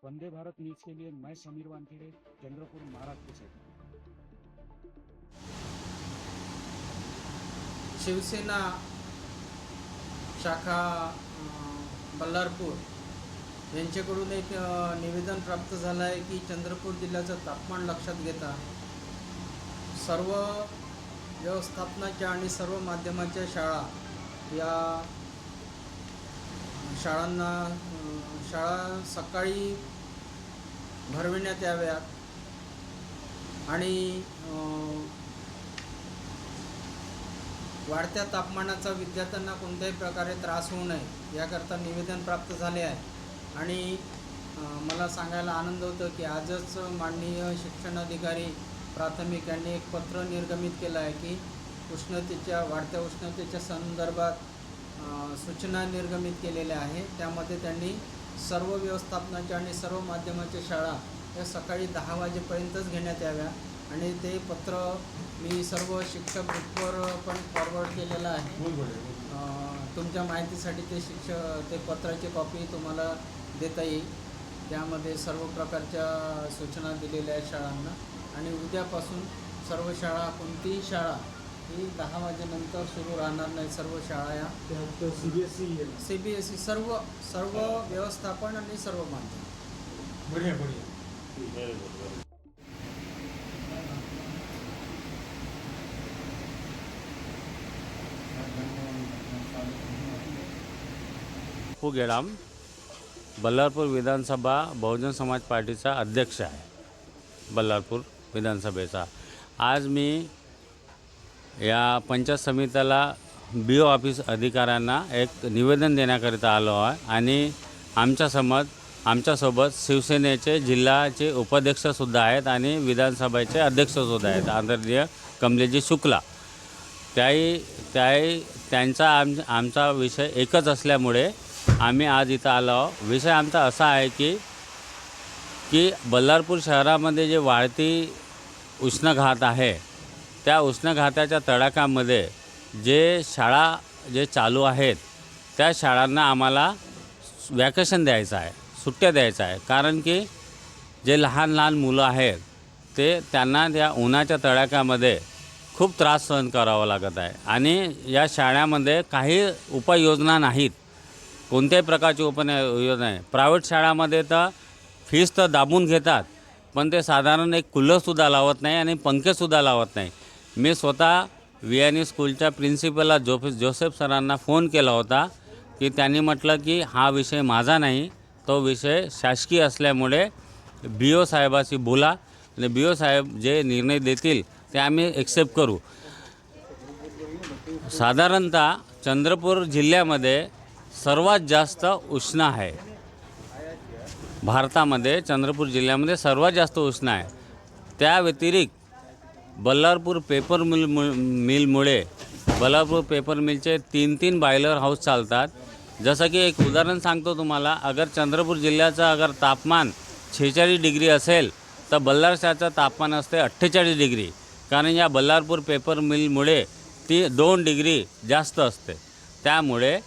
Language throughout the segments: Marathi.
वंदे भारत न्यूज के लिए मैं समीर वानखेड़े, चंद्रपुर, महाराष्ट्र से। शिवसेना शाखा बल्लारपूर यांच्याकडून एक निवेदन प्राप्त झालं आहे की चंद्रपूर जिल्ह्याचं तापमान लक्षात घेता सर्व व्यवस्थापनाच्या आणि सर्व माध्यमाच्या शाळा या शाळा सकाळी भरविण्यात याव्यात आणि वाढत्या तापमानाचा विद्यार्थ्यांना कोणत्याही प्रकारे त्रास होऊ नये याकरता निवेदन प्राप्त झाले आहे। आणि मला सांगायला आनंद होतो की आजच माननीय शिक्षणाधिकारी प्राथमिक यांनी एक पत्र निर्गमित केलं आहे की वाढत्या उष्णतेच्या संदर्भात सूचना निर्गमित केलेल्या आहे। त्यामध्ये त्यांनी सर्व व्यवस्थापनाच्या आणि सर्व माध्यमाच्या शाळा या सकाळी 10 वाजेपर्यंतच घेण्यात याव्या आणि ते पत्र मी सर्व शिक्षक ग्रुपवर पण फॉरवर्ड केलेलं आहे। तुमच्या माहितीसाठी ते पत्राची कॉपी तुम्हाला देता येईल। त्यामध्ये सर्व प्रकारच्या सूचना दिलेल्या आहेत शाळांना आणि उद्यापासून सर्व शाळा कोणतीही शाळा ही 10 वाजेनंतर सुरू राहणार नाही। सर्व शाळा या CBSE सर्व व्यवस्थापन आणि सर्व माध्यम बढ़िया गेडाम बल्लारपूर विधानसभा बहुजन समाज पार्टीचा अध्यक्ष आहे। बल्लारपूर विधानसभेचा आज मी या पंचायत समितीला BO ऑफिस अधिकाऱ्यांना एक निवेदन देण्याकरिता आलो आहे आणि आमच्यासोबत शिवसेनेचे जिल्ह्याचे उपाध्यक्षसुद्धा आहेत आणि विधानसभेचे अध्यक्षसुद्धा आहेत आदरणीय कमलेजी शुक्ला। त्यांचा आमचा विषय एकच असल्यामुळे आम्ही आज इथं आलो। विषय आमचा असा आहे की बल्लारपूर शहरामध्ये जे वाढती उष्णघात आहे त्या उष्णघाताच्या तडाख्यामध्ये जे शाळा चालू आहेत त्या शाळांना आम्हाला वॅकेशन द्यायचं आहे, सुट्ट्या द्यायचं आहे। कारण की जे लहान मुलं आहेत त्यांना त्या उन्हाच्या तडाख्यामध्ये खूप त्रास सहन करावा लागत आहे आणि या शाळांमध्ये काही उपाययोजना नाहीत, कोणत्याही प्रकारची उपाययोजना नाही। प्रायव्हेट शाळामध्ये तर फीस तर दाबून घेतात पण ते साधारण एक कूलरसुद्धा लावत नाही आणि पंखेसुद्धा लावत नाही। मी स्वतः VNE स्कूलच्या प्रिन्सिपलला जोसेफ सरांना फोन केला होता की त्यांनी म्हटलं की हा विषय माझा नाही, तो विषय शासकीय असल्यामुळे BO साहेबाशी बोला आणि BO साहेब जे निर्णय देतील ते आम्ही एक्सेप्ट करू। साधारणतः चंद्रपूर जिल्ह्यामध्ये सर्वात जास्त उष्ण आहे भारतामध्ये, चंद्रपूर जिल्ह्यामध्ये सर्वात जास्त उष्ण आहे। त्या व्यतिरिक्त बल्लारपूर पेपर मिलमुळे बल्लारपूर पेपर मिलचे 3 बॉयलर हाऊस चालतात। जसं की एक उदाहरण सांगतो तुम्हाला, अगर चंद्रपूर जिल्ह्याचं तापमान 46 डिग्री असेल तर बल्लारशाचं तापमान असते 48 डिग्री, कारण या बल्लारपूर पेपर मिलमुळे ती 2 डिग्री जास्त असते। त्यामुळे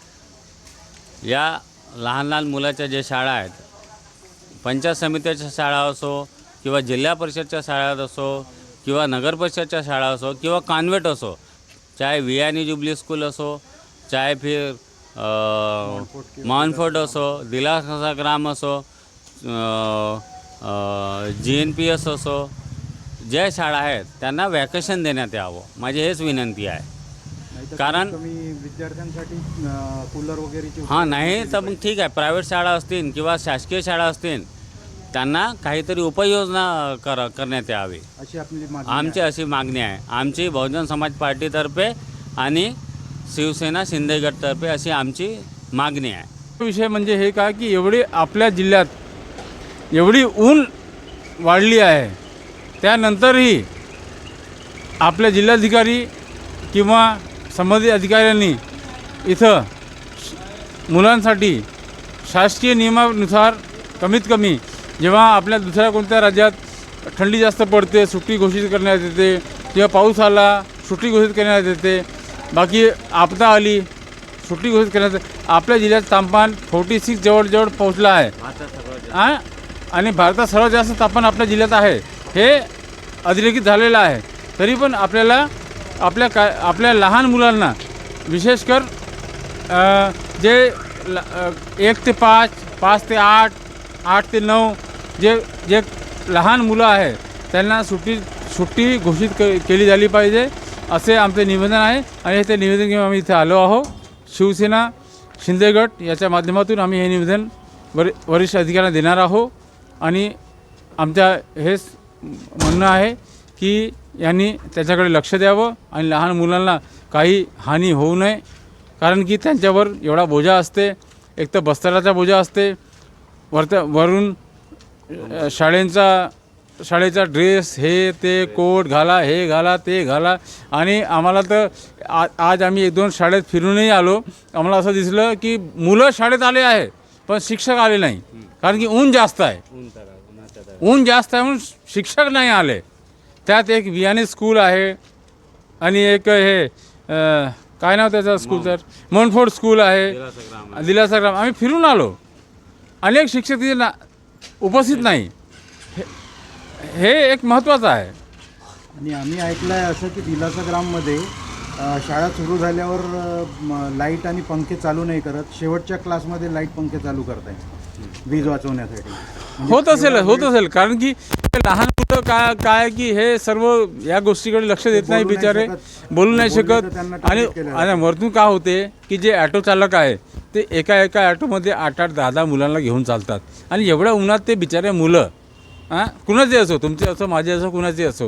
या लहान मुलाच्या जे शाळा आहेत, पंचायत समितीच्या शाळा असो किंवा जिल्हा परिषदच्या शाळा असो किंवा नगर परिषदच्या शाळा असो किंवा कॉन्व्हेंट असो, चाहे VNE जुबली स्कूल असो, चाहे फिर मॉनफोर्ड असो, दिलासा ग्राम असो, GNPS असो, ज्या शाळा आहेत त्यांना वॅकेशन देण्यात यावं, माझी हेच विनंती आहे। कारण विद्यार्थ्यांसाठी कूलर वगैरेची नाही तर मग ठीक आहे, प्रायव्हेट शाळा असतील किंवा शासकीय शाळा असतील त्यांना काहीतरी उपाययोजना करण्यात यावी अशी अशी मागणी आहे आमची बहुजन समाज पार्टीतर्फे आणि शिवसेना शिंदे गटतर्फे अशी आमची मागणी आहे। विषय म्हणजे हे का की एवढी आपल्या जिल्ह्यात एवढी ऊन वाढली आहे, त्यानंतरही आपल्या जिल्हाधिकारी किंवा संबंधित अधिकाऱ्यांनी इथं मुलांसाठी शासकीय नियमानुसार कमीत कमी जेव्हा आपल्या दुसऱ्या कोणत्या राज्यात थंडी जास्त पडते सुट्टी घोषित करण्यात येते किंवा पाऊस आला सुट्टी घोषित करण्यात येते, बाकी आपदा आली सुट्टी घोषित करण्यात, आपल्या जिल्ह्यात तापमान 46 जवळजवळ पोहोचला आहे। आणि भारतात सर्वात जास्त तापमान आपल्या जिल्ह्यात आहे हे अधोरेखित झालेलं आहे. तरी पण आपल्याला आपल्या लहान मुलांना विशेषकर जे 1 ते 5, 5 ते 8, 8 ते 9 जे लहान मुलं आहे त्यांना सुट्टी घोषित केली झाली पाहिजे असे आमचे निवेदन आहे. आणि ते निवेदन घेऊन आम्ही इथे आलो आहोत. शिवसेना शिंदे गट याच्या माध्यमातून आम्ही हे निवेदन वरिष्ठ अधिकाऱ्यांना देणार आहोत. आणि आमच्या हेच म्हणणं आहे की यांनी त्याच्याकडे लक्ष द्यावं आणि लहान मुलांना काही हानी होऊ नये. कारण की त्यांच्यावर एवढा बोजा असते, एक तर बस्तराचा बोजा असते, वरून शाळेचा ड्रेस, हे ते कोट घाला, हे घाला, ते घाला. आणि आम्हाला तर आज आम्ही 1-2 शाळेत फिरूनही आलो. आम्हाला असं दिसलं की मुलं शाळेत आले आहे पण शिक्षक आले नाही. कारण की ऊन जास्त आहे म्हणून शिक्षक नाही आले. त्यात एक वियाने स्कूल आहे आणि एक हे काय नाव त्याचं स्कूल तर मोनफोर्ड स्कूल आहे, दिलासाग्राम. आम्ही फिरून आलो, अनेक शिक्षक तिथे उपस्थित नाही. हे एक महत्त्वाचं आहे. आणि आम्ही ऐकलं आहे असं की दिलासाग्राममध्ये शाळा सुरू झाल्यावर लाईट आणि पंखे चालू नाही करत, शेवटच्या क्लासमध्ये लाईट पंखे चालू करताय वीज वाचवण्यासाठी. होत असेल कारण की लहान मुलं काय की हे सर्व या गोष्टीकडे लक्ष देत नाही, बिचारे बोलू नाही शकत. आणि वरतून का होते की जे ॲटो चालक आहे ते एका ॲटोमध्ये 8-8, 10-10 मुलांना घेऊन चालतात. आणि एवढ्या उन्हात ते बिचारे मुलं कुणाचे असो, तुमचे असो, माझे असो, कुणाचे असो,